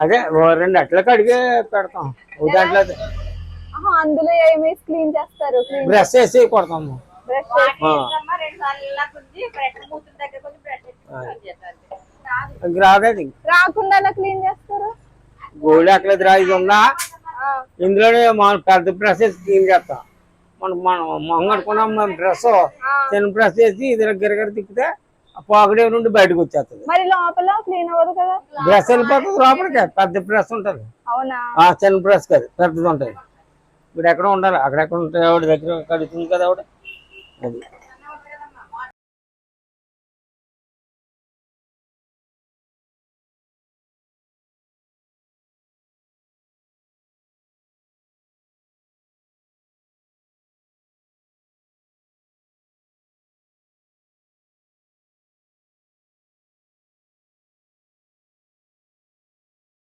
అదే రెండు అట్లా కడిగే పెడతాం దాంట్లో అందులో ఏమేసి క్లీన్ చేస్తారు? బ్రష్ వేసి కొడతాము. రాదండి. రాకుండా ఎలా క్లీన్ చేస్తారు? గోల్డ్ అట్లా రా ఇది ఉందా ఇందులోనే మనం పెద్ద బ్రష్ వేసి క్లీన్ చేస్తాం. మనం మొహం కడుకున్నాం బ్రష్ చిన్న బ్రష్ వేసి ఇది గిరగిర తిప్పితే పాకుడే నుండి బయటకు వచ్చేస్తుంది. మరి లోపల క్లీన్ అవ్వదు కదా? బ్రష్ వెళ్ళిపోతుంది లోపలికి. పెద్ద బ్రష్ ఉంటుంది. అవునా? చిన్న బ్రష్ కాదు పెద్దది ఉంటుంది. ఇప్పుడు ఎక్కడ ఉండాలి అక్కడెక్కడ ఉంటాయి ఆవిడ దగ్గర కడుతుంది కదా ఆవిడ అది.